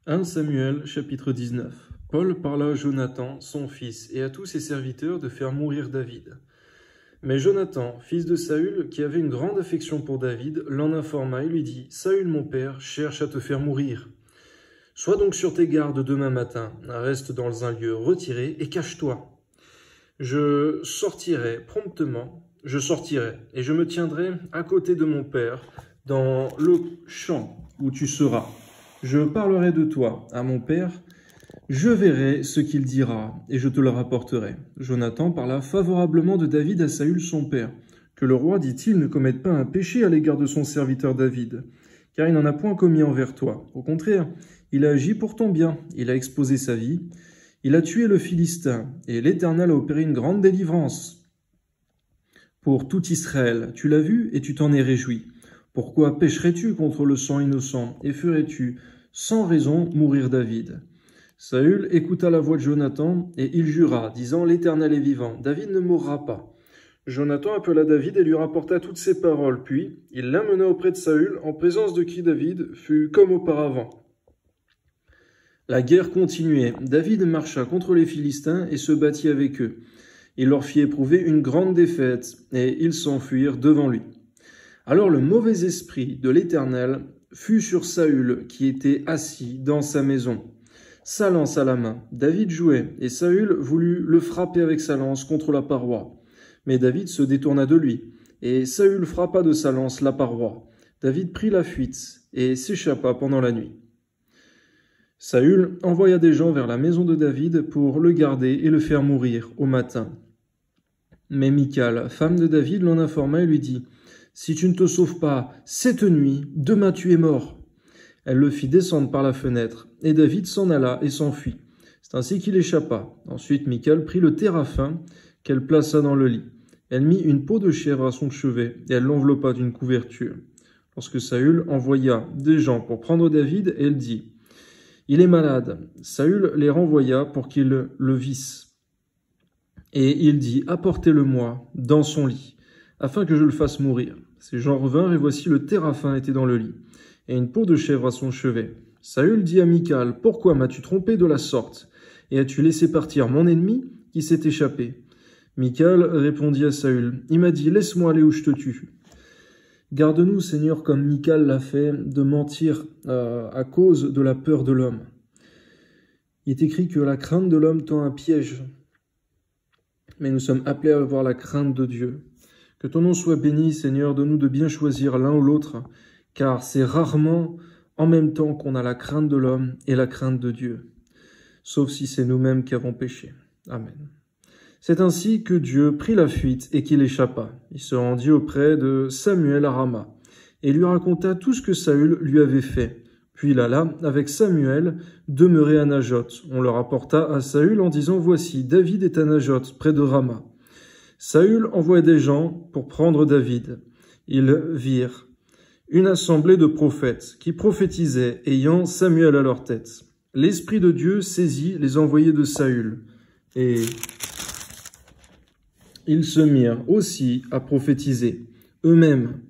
1 Samuel, chapitre 19. Paul parla à Jonathan, son fils, et à tous ses serviteurs de faire mourir David. Mais Jonathan, fils de Saül, qui avait une grande affection pour David, l'en informa et lui dit « Saül, mon père, cherche à te faire mourir. Sois donc sur tes gardes demain matin, reste dans un lieu retiré et cache-toi. Je sortirai promptement, et je me tiendrai à côté de mon père dans le champ où tu seras. Je parlerai de toi à mon père, je verrai ce qu'il dira et je te le rapporterai. » Jonathan parla favorablement de David à Saül son père. « Que le roi, dit-il, ne commette pas un péché à l'égard de son serviteur David, car il n'en a point commis envers toi. Au contraire, il a agi pour ton bien, il a exposé sa vie. Il a tué le Philistin, et l'Éternel a opéré une grande délivrance pour tout Israël. Tu l'as vu et tu t'en es réjoui. Pourquoi pécherais-tu contre le sang innocent et ferais-tu sans raison mourir David ?» Saül écouta la voix de Jonathan et il jura, disant « L'Éternel est vivant, David ne mourra pas. » Jonathan appela David et lui rapporta toutes ces paroles, puis il l'amena auprès de Saül, en présence de qui David fut comme auparavant. La guerre continuait. David marcha contre les Philistins et se battit avec eux. Il leur fit éprouver une grande défaite, et ils s'enfuirent devant lui. Alors le mauvais esprit de l'Éternel fut sur Saül, qui était assis dans sa maison, sa lance à la main. David jouait, et Saül voulut le frapper avec sa lance contre la paroi. Mais David se détourna de lui, et Saül frappa de sa lance la paroi. David prit la fuite, et s'échappa pendant la nuit. Saül envoya des gens vers la maison de David pour le garder et le faire mourir au matin. Mais Michal, femme de David, l'en informa et lui dit « Si tu ne te sauves pas cette nuit, demain tu es mort. » Elle le fit descendre par la fenêtre, et David s'en alla et s'enfuit. C'est ainsi qu'il échappa. Ensuite Michal prit le téraphin qu'elle plaça dans le lit. Elle mit une peau de chèvre à son chevet, et elle l'enveloppa d'une couverture. Lorsque Saül envoya des gens pour prendre David, elle dit « Il est malade. » Saül les renvoya pour qu'ils le vissent. Et il dit « Apportez-le-moi dans son lit, afin que je le fasse mourir. » Ces gens revinrent, et voici le téraphin était dans le lit, et une peau de chèvre à son chevet. Saül dit à Michal « Pourquoi m'as-tu trompé de la sorte? Et as-tu laissé partir mon ennemi qui s'est échappé ?» Michal répondit à Saül « Il m'a dit « Laisse-moi aller où je te tue. » Garde-nous, Seigneur, comme Michal l'a fait, de mentir à cause de la peur de l'homme. Il est écrit que la crainte de l'homme tend un piège, mais nous sommes appelés à avoir la crainte de Dieu. Que ton nom soit béni, Seigneur, donne-nous de bien choisir l'un ou l'autre, car c'est rarement en même temps qu'on a la crainte de l'homme et la crainte de Dieu, sauf si c'est nous-mêmes qui avons péché. Amen. C'est ainsi que Dieu prit la fuite et qu'il échappa. Il se rendit auprès de Samuel à Rama et lui raconta tout ce que Saül lui avait fait. Puis il alla avec Samuel demeurer à Najoth. On le rapporta à Saül en disant « Voici, David est à Najoth, près de Rama. » Saül envoya des gens pour prendre David. Ils virent une assemblée de prophètes qui prophétisaient, ayant Samuel à leur tête. L'Esprit de Dieu saisit les envoyés de Saül, et ils se mirent aussi à prophétiser eux-mêmes.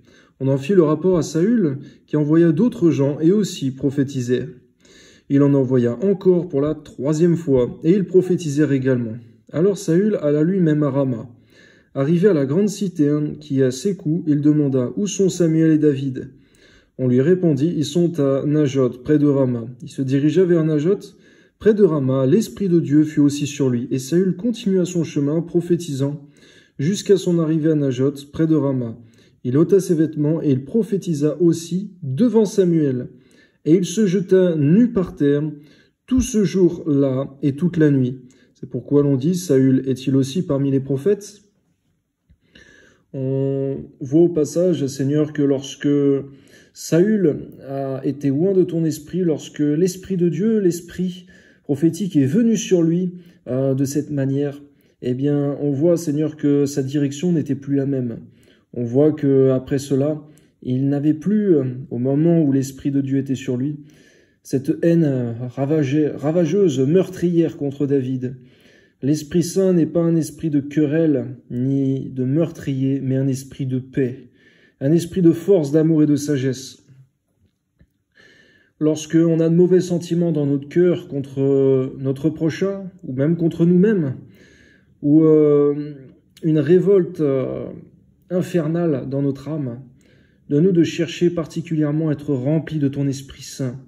On en fit le rapport à Saül, qui envoya d'autres gens et aussi prophétisèrent. Il en envoya encore pour la 3e fois, et ils prophétisèrent également. Alors Saül alla lui-même à Rama. Arrivé à la grande citerne qui est à Sécou, il demanda « Où sont Samuel et David ?» On lui répondit « Ils sont à Najoth, près de Rama. » Il se dirigea vers Najoth, près de Rama. L'Esprit de Dieu fut aussi sur lui, et Saül continua son chemin, prophétisant, jusqu'à son arrivée à Najoth, près de Rama. Il ôta ses vêtements, et il prophétisa aussi devant Samuel. Et il se jeta nu par terre, tout ce jour-là et toute la nuit. C'est pourquoi l'on dit « Saül est-il aussi parmi les prophètes ?» On voit au passage, Seigneur, que lorsque Saül a été loin de ton esprit, lorsque l'Esprit de Dieu, l'Esprit prophétique est venu sur lui de cette manière, eh bien, on voit, Seigneur, que sa direction n'était plus la même. On voit que après cela, il n'avait plus, au moment où l'Esprit de Dieu était sur lui, cette haine ravageuse, meurtrière contre David. L'Esprit Saint n'est pas un esprit de querelle ni de meurtrier, mais un esprit de paix, un esprit de force, d'amour et de sagesse. lorsqu'on a de mauvais sentiments dans notre cœur contre notre prochain, ou même contre nous-mêmes, ou une révolte infernale dans notre âme, donne-nous de chercher particulièrement à être remplis de ton Esprit Saint,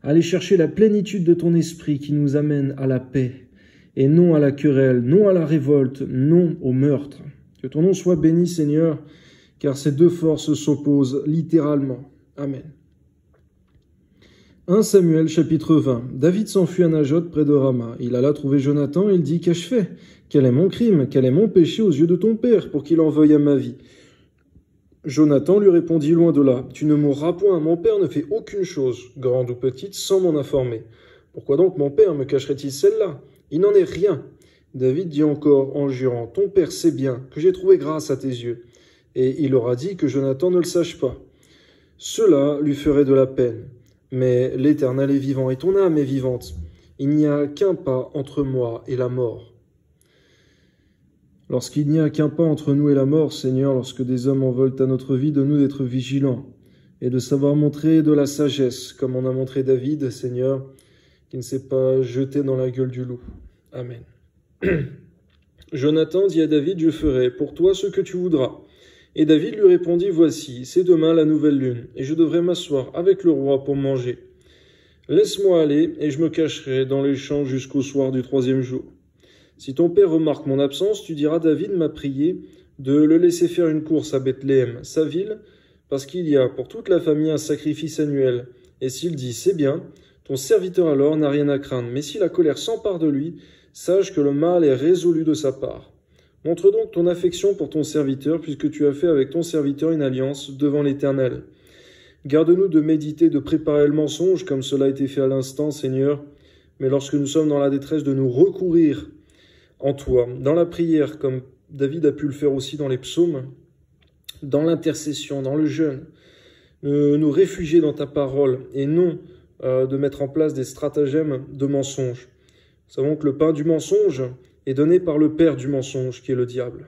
aller chercher la plénitude de ton Esprit qui nous amène à la paix, et non à la querelle, non à la révolte, non au meurtre. Que ton nom soit béni, Seigneur, car ces deux forces s'opposent littéralement. Amen. 1 Samuel chapitre 20. David s'enfuit à Najot près de Rama. Il alla trouver Jonathan et il dit « Qu'ai-je fait? Quel est mon crime? Quel est mon péché aux yeux de ton père pour qu'il en veuille à ma vie ?» Jonathan lui répondit « Loin de là, tu ne mourras point, mon père ne fait aucune chose, grande ou petite, sans m'en informer. Pourquoi donc mon père me cacherait-il celle-là? Il n'en est rien. » David dit encore en jurant « Ton père sait bien que j'ai trouvé grâce à tes yeux. » Et il aura dit que Jonathan ne le sache pas. Cela lui ferait de la peine. Mais l'Éternel est vivant et ton âme est vivante. Il n'y a qu'un pas entre moi et la mort. Lorsqu'il n'y a qu'un pas entre nous et la mort, Seigneur, lorsque des hommes en veulent à notre vie, donne-nous d'être vigilants et de savoir montrer de la sagesse, comme on a montré David, Seigneur, qui ne s'est pas jeté dans la gueule du loup. Amen. Jonathan dit à David, « Je ferai pour toi ce que tu voudras. » Et David lui répondit, « Voici, c'est demain la nouvelle lune, et je devrais m'asseoir avec le roi pour manger. Laisse-moi aller, et je me cacherai dans les champs jusqu'au soir du 3e jour. Si ton père remarque mon absence, tu diras, David m'a prié de le laisser faire une course à Bethléem, sa ville, parce qu'il y a pour toute la famille un sacrifice annuel. Et s'il dit, c'est bien, ton serviteur alors n'a rien à craindre. Mais si la colère s'empare de lui, sache que le mal est résolu de sa part. Montre donc ton affection pour ton serviteur, puisque tu as fait avec ton serviteur une alliance devant l'Éternel. Garde-nous de méditer, de préparer le mensonge, comme cela a été fait à l'instant, Seigneur, mais lorsque nous sommes dans la détresse, de nous recourir en toi, dans la prière, comme David a pu le faire aussi dans les psaumes, dans l'intercession, dans le jeûne, nous réfugier dans ta parole, et non de mettre en place des stratagèmes de mensonge. Nous savons que le pain du mensonge est donné par le père du mensonge, qui est le diable.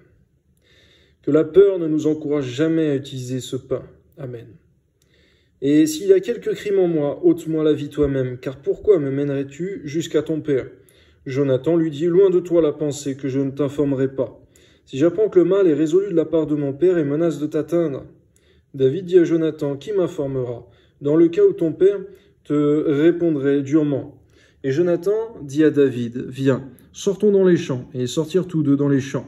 Que la peur ne nous encourage jamais à utiliser ce pain. Amen. Et s'il y a quelque crime en moi, ôte-moi la vie toi-même, car pourquoi me mènerais-tu jusqu'à ton père? Jonathan lui dit, loin de toi la pensée que je ne t'informerai pas. Si j'apprends que le mal est résolu de la part de mon père et menace de t'atteindre. David dit à Jonathan, qui m'informera? Dans le cas où ton père te répondrait durement. Et Jonathan dit à David, viens, sortons dans les champs, et sortirent tous deux dans les champs.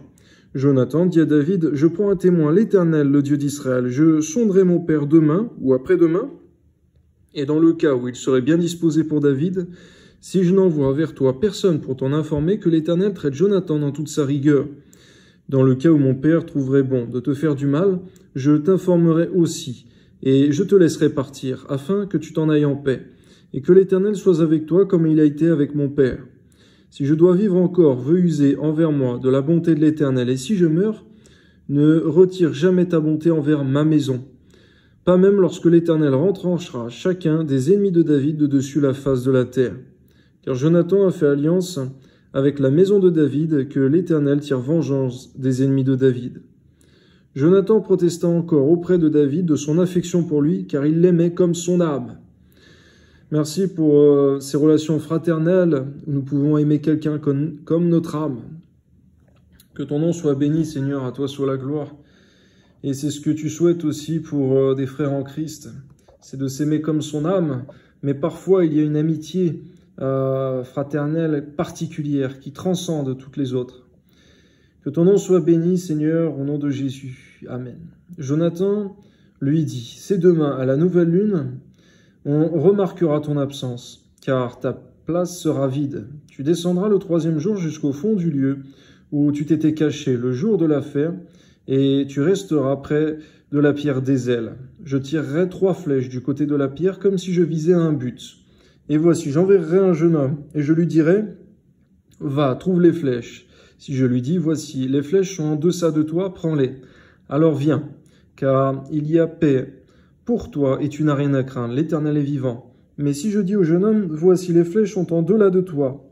Jonathan dit à David, je prends un témoin, l'Éternel, le Dieu d'Israël, je sonderai mon père demain ou après-demain, et dans le cas où il serait bien disposé pour David, si je n'envoie vers toi personne pour t'en informer, que l'Éternel traite Jonathan dans toute sa rigueur. Dans le cas où mon père trouverait bon de te faire du mal, je t'informerai aussi, et je te laisserai partir, afin que tu t'en ailles en paix, et que l'Éternel soit avec toi comme il a été avec mon père. Si je dois vivre encore, veux user envers moi de la bonté de l'Éternel, et si je meurs, ne retire jamais ta bonté envers ma maison. Pas même lorsque l'Éternel retranchera chacun des ennemis de David de dessus la face de la terre. Car Jonathan a fait alliance avec la maison de David, que l'Éternel tire vengeance des ennemis de David. Jonathan protesta encore auprès de David de son affection pour lui, car il l'aimait comme son âme. Merci pour ces relations fraternelles où nous pouvons aimer quelqu'un comme notre âme. Que ton nom soit béni, Seigneur, à toi soit la gloire. Et c'est ce que tu souhaites aussi pour des frères en Christ. C'est de s'aimer comme son âme, mais parfois il y a une amitié fraternelle particulière qui transcende toutes les autres. Que ton nom soit béni, Seigneur, au nom de Jésus. Amen. Jonathan lui dit, c'est demain à la nouvelle lune, on remarquera ton absence, car ta place sera vide. Tu descendras le 3e jour jusqu'au fond du lieu où tu t'étais caché le jour de l'affaire, et tu resteras près de la pierre d'Ézel. Je tirerai 3 flèches du côté de la pierre comme si je visais un but. Et voici, j'enverrai un jeune homme, et je lui dirai, va, trouve les flèches. Si je lui dis, voici, les flèches sont en deçà de toi, prends-les. Alors viens, car il y a paix pour toi, et tu n'as rien à craindre, l'Éternel est vivant. Mais si je dis au jeune homme, voici les flèches sont en delà de toi,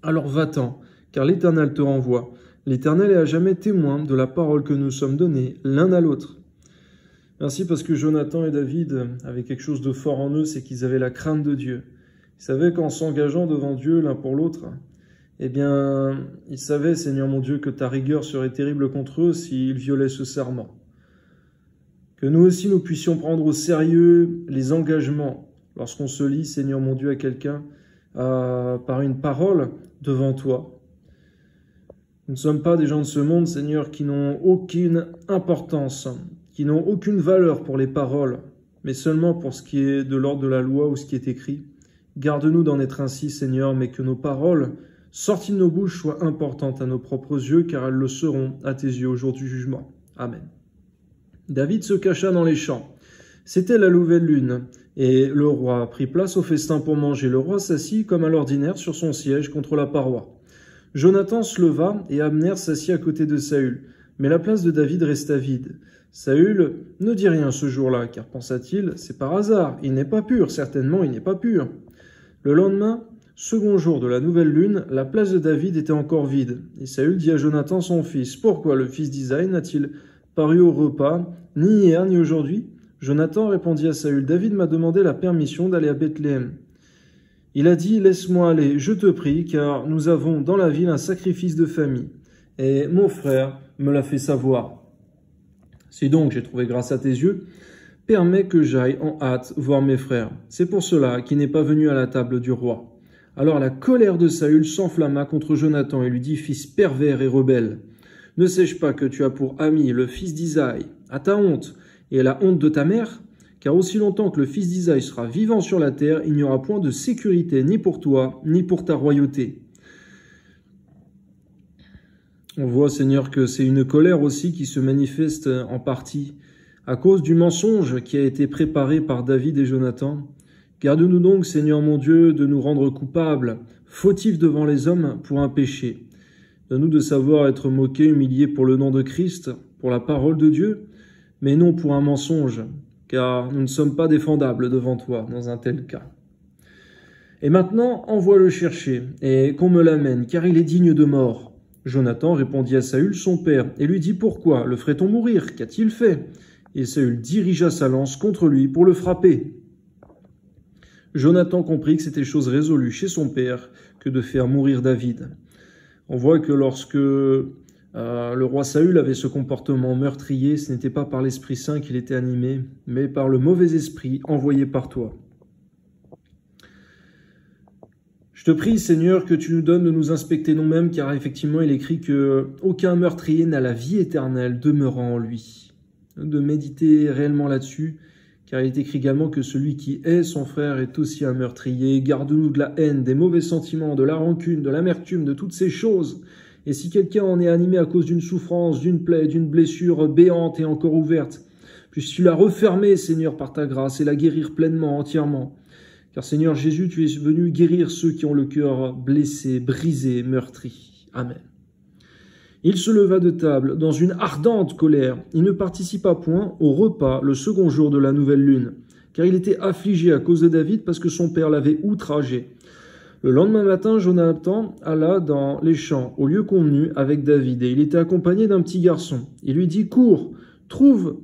alors va-t'en, car l'Éternel te renvoie. L'Éternel est à jamais témoin de la parole que nous sommes donnés l'un à l'autre. Merci parce que Jonathan et David avaient quelque chose de fort en eux, c'est qu'ils avaient la crainte de Dieu. Ils savaient qu'en s'engageant devant Dieu l'un pour l'autre, eh bien, ils savaient, Seigneur mon Dieu, que ta rigueur serait terrible contre eux s'ils violaient ce serment. Que nous aussi, nous puissions prendre au sérieux les engagements lorsqu'on se lie, Seigneur mon Dieu, à quelqu'un par une parole devant toi. Nous ne sommes pas des gens de ce monde, Seigneur, qui n'ont aucune importance, qui n'ont aucune valeur pour les paroles, mais seulement pour ce qui est de l'ordre de la loi ou ce qui est écrit. Garde-nous d'en être ainsi, Seigneur, mais que nos paroles sorties de nos bouches soient importantes à nos propres yeux, car elles le seront à tes yeux au jour du jugement. Amen. David se cacha dans les champs. C'était la nouvelle lune, et le roi prit place au festin pour manger. Le roi s'assit comme à l'ordinaire sur son siège contre la paroi. Jonathan se leva et Abner s'assit à côté de Saül, mais la place de David resta vide. Saül ne dit rien ce jour-là, car pensa-t-il, c'est par hasard, il n'est pas pur, certainement il n'est pas pur. Le lendemain, second jour de la nouvelle lune, la place de David était encore vide, et Saül dit à Jonathan son fils, pourquoi le fils d'Isaïe n'a-t-il paru au repas, ni hier ni aujourd'hui? Jonathan répondit à Saül, David m'a demandé la permission d'aller à Bethléem. Il a dit, laisse-moi aller, je te prie, car nous avons dans la ville un sacrifice de famille, et mon frère me l'a fait savoir. Si donc j'ai trouvé grâce à tes yeux, permets que j'aille en hâte voir mes frères. C'est pour cela qu'il n'est pas venu à la table du roi. Alors la colère de Saül s'enflamma contre Jonathan et lui dit, fils pervers et rebelle, ne sais-je pas que tu as pour ami le fils d'Isaïe, à ta honte et à la honte de ta mère? Car aussi longtemps que le fils d'Isaïe sera vivant sur la terre, il n'y aura point de sécurité ni pour toi, ni pour ta royauté. On voit, Seigneur, que c'est une colère aussi qui se manifeste en partie à cause du mensonge qui a été préparé par David et Jonathan. Garde-nous donc, Seigneur mon Dieu, de nous rendre coupables, fautifs devant les hommes pour un péché. Donne-nous de savoir être moqués, humiliés pour le nom de Christ, pour la parole de Dieu, mais non pour un mensonge, car nous ne sommes pas défendables devant toi dans un tel cas. Et maintenant, envoie-le chercher, et qu'on me l'amène, car il est digne de mort. Jonathan répondit à Saül, son père, et lui dit, pourquoi le ferait-on mourir? Qu'a-t-il fait? Et Saül dirigea sa lance contre lui pour le frapper. Jonathan comprit que c'était chose résolue chez son père que de faire mourir David. On voit que lorsque le roi Saül avait ce comportement meurtrier, ce n'était pas par l'Esprit Saint qu'il était animé, mais par le mauvais esprit envoyé par toi. Je te prie, Seigneur, que tu nous donnes de nous inspecter nous-mêmes, car effectivement, il est écrit que aucun meurtrier n'a la vie éternelle demeurant en lui. De méditer réellement là-dessus, car il est écrit également que celui qui hait son frère est aussi un meurtrier. Garde-nous de la haine, des mauvais sentiments, de la rancune, de l'amertume, de toutes ces choses. Et si quelqu'un en est animé à cause d'une souffrance, d'une plaie, d'une blessure béante et encore ouverte, puisses-tu la refermer, Seigneur, par ta grâce, et la guérir pleinement, entièrement. Car Seigneur Jésus, tu es venu guérir ceux qui ont le cœur blessé, brisé, meurtri. Amen. Il se leva de table dans une ardente colère. Il ne participa point au repas le second jour de la nouvelle lune, car il était affligé à cause de David parce que son père l'avait outragé. Le lendemain matin, Jonathan alla dans les champs, au lieu convenu, avec David, et il était accompagné d'un petit garçon. Il lui dit, « Cours, trouve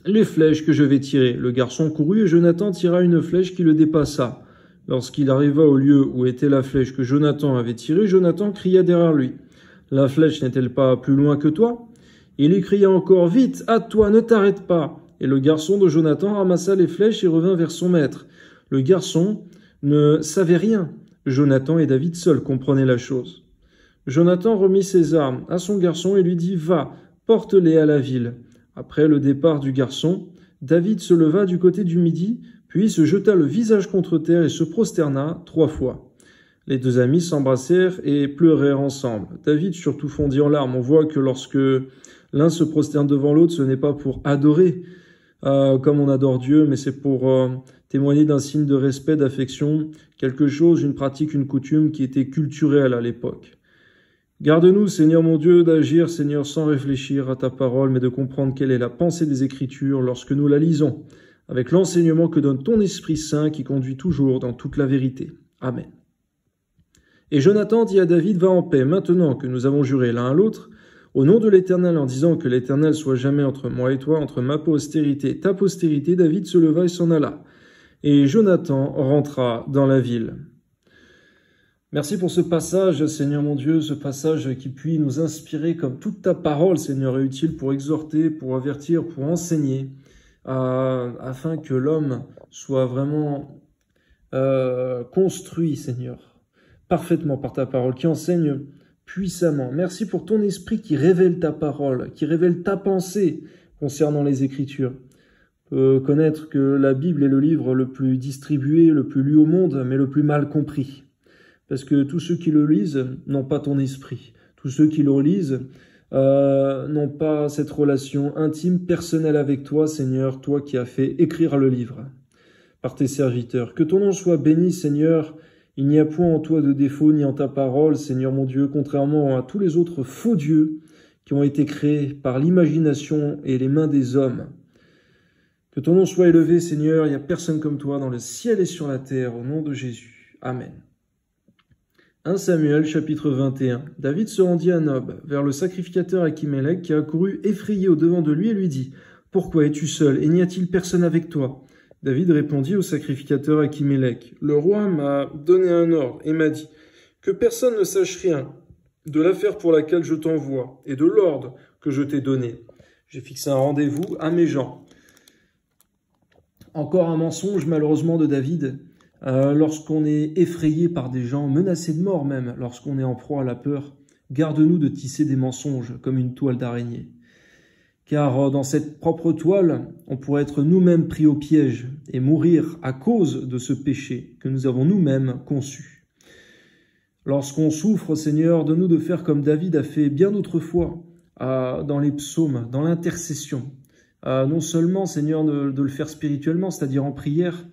les flèches que je vais tirer. » Le garçon courut et Jonathan tira une flèche qui le dépassa. Lorsqu'il arriva au lieu où était la flèche que Jonathan avait tirée, Jonathan cria derrière lui. « La flèche n'est-elle pas plus loin que toi ?» Il lui cria encore, « Vite, hâte-toi, ne t'arrête pas !» Et le garçon de Jonathan ramassa les flèches et revint vers son maître. Le garçon ne savait rien. Jonathan et David seuls comprenaient la chose. Jonathan remit ses armes à son garçon et lui dit, « Va, porte-les à la ville. » Après le départ du garçon, David se leva du côté du midi, puis se jeta le visage contre terre et se prosterna 3 fois. Les 2 amis s'embrassèrent et pleurèrent ensemble. David surtout fondit en larmes. On voit que lorsque l'un se prosterne devant l'autre, ce n'est pas pour adorer comme on adore Dieu, mais c'est pour témoigner d'un signe de respect, d'affection, quelque chose, une pratique, une coutume qui était culturelle à l'époque. Garde-nous, Seigneur mon Dieu, d'agir, Seigneur, sans réfléchir à ta parole, mais de comprendre quelle est la pensée des Écritures lorsque nous la lisons, avec l'enseignement que donne ton Esprit Saint qui conduit toujours dans toute la vérité. Amen. Et Jonathan dit à David, « Va en paix, maintenant que nous avons juré l'un à l'autre, au nom de l'Éternel, en disant que l'Éternel soit jamais entre moi et toi, entre ma postérité et ta postérité, David se leva et s'en alla. Et Jonathan rentra dans la ville. Merci pour ce passage, Seigneur mon Dieu, ce passage qui puisse nous inspirer comme toute ta parole, Seigneur, est utile pour exhorter, pour avertir, pour enseigner, afin que l'homme soit vraiment construit, Seigneur, parfaitement par ta parole, qui enseigne puissamment. Merci pour ton esprit qui révèle ta parole, qui révèle ta pensée concernant les Écritures. Connaître que la Bible est le livre le plus distribué, le plus lu au monde, mais le plus mal compris. Parce que tous ceux qui le lisent n'ont pas ton esprit. Tous ceux qui le lisent n'ont pas cette relation intime, personnelle avec toi, Seigneur, toi qui as fait écrire le livre par tes serviteurs. Que ton nom soit béni, Seigneur. Il n'y a point en toi de défaut ni en ta parole, Seigneur mon Dieu, contrairement à tous les autres faux dieux qui ont été créés par l'imagination et les mains des hommes. Que ton nom soit élevé, Seigneur. Il n'y a personne comme toi dans le ciel et sur la terre, au nom de Jésus. Amen. 1 Samuel, chapitre 21. David se rendit à Nob, vers le sacrificateur Achimélec, qui accourut effrayé au-devant de lui et lui dit « Pourquoi es-tu seul, et n'y a-t-il personne avec toi ?» David répondit au sacrificateur Achimélec « Le roi m'a donné un ordre et m'a dit « Que personne ne sache rien de l'affaire pour laquelle je t'envoie et de l'ordre que je t'ai donné. J'ai fixé un rendez-vous à mes gens. » Encore un mensonge malheureusement de David. Lorsqu'on est effrayé par des gens, menacés de mort même, lorsqu'on est en proie à la peur, garde-nous de tisser des mensonges comme une toile d'araignée. Car dans cette propre toile, on pourrait être nous-mêmes pris au piège et mourir à cause de ce péché que nous avons nous-mêmes conçu. Lorsqu'on souffre, Seigneur, donne-nous de faire comme David a fait bien d'autres fois, dans les psaumes, dans l'intercession. Non seulement, Seigneur, de le faire spirituellement, c'est-à-dire en prière,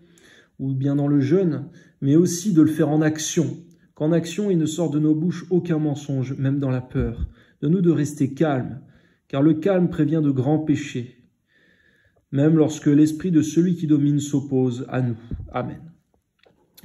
ou bien dans le jeûne, mais aussi de le faire en action. Qu'en action, il ne sort de nos bouches aucun mensonge, même dans la peur. Donne-nous de rester calme, car le calme prévient de grands péchés, même lorsque l'esprit de celui qui domine s'oppose à nous. Amen.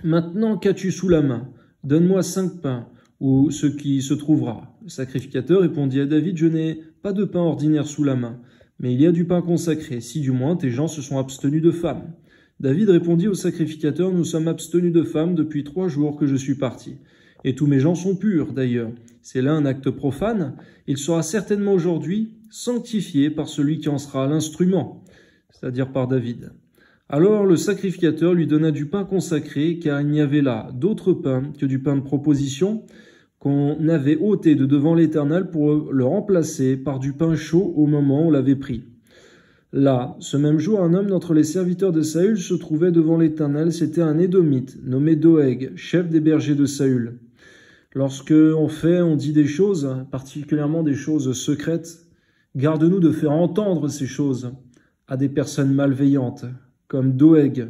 Maintenant, qu'as-tu sous la main? Donne-moi 5 pains, ou ce qui se trouvera. Le sacrificateur répondit à David, je n'ai pas de pain ordinaire sous la main, mais il y a du pain consacré, si du moins tes gens se sont abstenus de femmes. David répondit au sacrificateur, nous sommes abstenus de femmes depuis 3 jours que je suis parti. Et tous mes gens sont purs, d'ailleurs. C'est là un acte profane. Il sera certainement aujourd'hui sanctifié par celui qui en sera l'instrument, c'est-à-dire par David. Alors le sacrificateur lui donna du pain consacré, car il n'y avait là d'autre pain que du pain de proposition, qu'on avait ôté de devant l'Éternel pour le remplacer par du pain chaud au moment où on l'avait pris. Là, ce même jour, un homme d'entre les serviteurs de Saül se trouvait devant l'Éternel. C'était un Édomite, nommé Doeg, chef des bergers de Saül. Lorsque on dit des choses, particulièrement des choses secrètes, garde-nous de faire entendre ces choses à des personnes malveillantes, comme Doeg.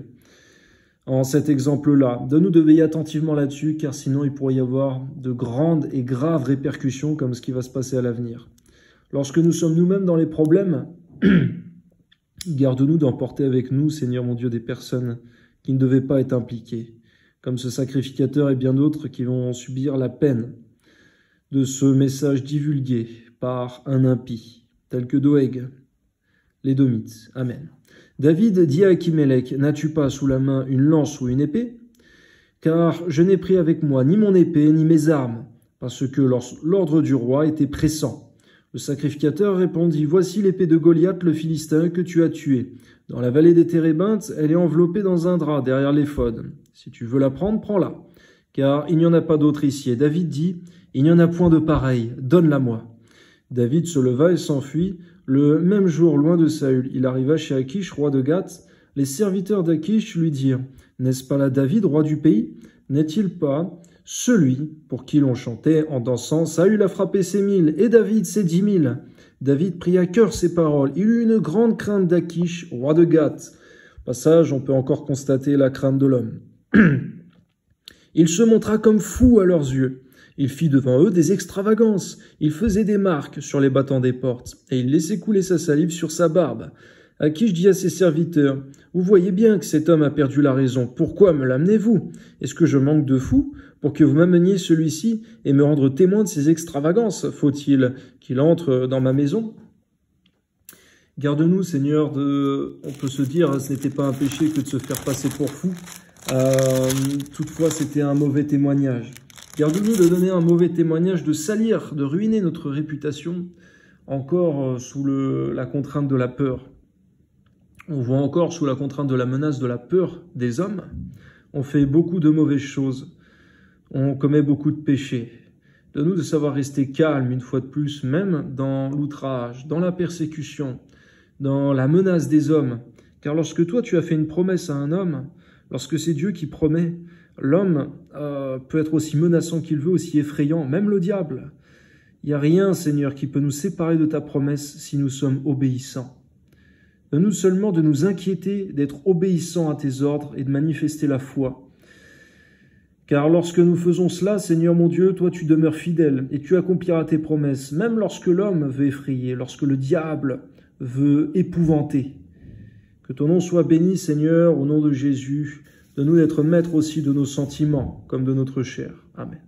En cet exemple-là, donne-nous de veiller attentivement là-dessus, car sinon il pourrait y avoir de grandes et graves répercussions comme ce qui va se passer à l'avenir. Lorsque nous sommes nous-mêmes dans les problèmes, garde-nous d'emporter avec nous, Seigneur mon Dieu, des personnes qui ne devaient pas être impliquées, comme ce sacrificateur et bien d'autres qui vont subir la peine de ce message divulgué par un impie, tel que Doeg, l'Édomite. Amen. David dit à Achimélec, n'as-tu pas sous la main une lance ou une épée? Car je n'ai pris avec moi ni mon épée ni mes armes, parce que l'ordre du roi était pressant. Le sacrificateur répondit, « Voici l'épée de Goliath, le Philistin, que tu as tué. Dans la vallée des Térébintes, elle est enveloppée dans un drap derrière l'éphod. Si tu veux la prendre, prends-la, car il n'y en a pas d'autre ici. » Et David dit, « Il n'y en a point de pareil, donne-la-moi. » David se leva et s'enfuit. Le même jour, loin de Saül, il arriva chez Achish, roi de Gath. Les serviteurs d'Achish lui dirent, « N'est-ce pas là David, roi du pays? N'est-il pas celui pour qui l'on chantait en dansant, Saül a frappé ses 1000 et David ses 10 000. David prit à cœur ces paroles. Il eut une grande crainte d'Achish, roi de Gath. Au passage, on peut encore constater la crainte de l'homme. Il se montra comme fou à leurs yeux. Il fit devant eux des extravagances. Il faisait des marques sur les battants des portes et il laissait couler sa salive sur sa barbe. à qui je dis à ses serviteurs, « Vous voyez bien que cet homme a perdu la raison. Pourquoi me l'amenez-vous? Est-ce que je manque de fou pour que vous m'ameniez celui-ci et me rendre témoin de ses extravagances? Faut-il qu'il entre dans ma maison ?» Garde-nous, Seigneur, on peut se dire, ce n'était pas un péché que de se faire passer pour fou. Toutefois, c'était un mauvais témoignage. Garde-nous de donner un mauvais témoignage, de salir, de ruiner notre réputation, encore sous la contrainte de la peur. On voit encore sous la contrainte de la menace de la peur des hommes. On fait beaucoup de mauvaises choses. On commet beaucoup de péchés. Donne-nous de savoir rester calme une fois de plus, même dans l'outrage, dans la persécution, dans la menace des hommes. Car lorsque toi tu as fait une promesse à un homme, lorsque c'est Dieu qui promet, l'homme peut être aussi menaçant qu'il veut, aussi effrayant, même le diable. Il n'y a rien, Seigneur, qui peut nous séparer de ta promesse si nous sommes obéissants. Donne-nous seulement de nous inquiéter, d'être obéissants à tes ordres et de manifester la foi. Car lorsque nous faisons cela, Seigneur mon Dieu, toi tu demeures fidèle et tu accompliras tes promesses, même lorsque l'homme veut effrayer, lorsque le diable veut épouvanter. Que ton nom soit béni, Seigneur, au nom de Jésus. Donne-nous d'être maîtres aussi de nos sentiments, comme de notre chair. Amen.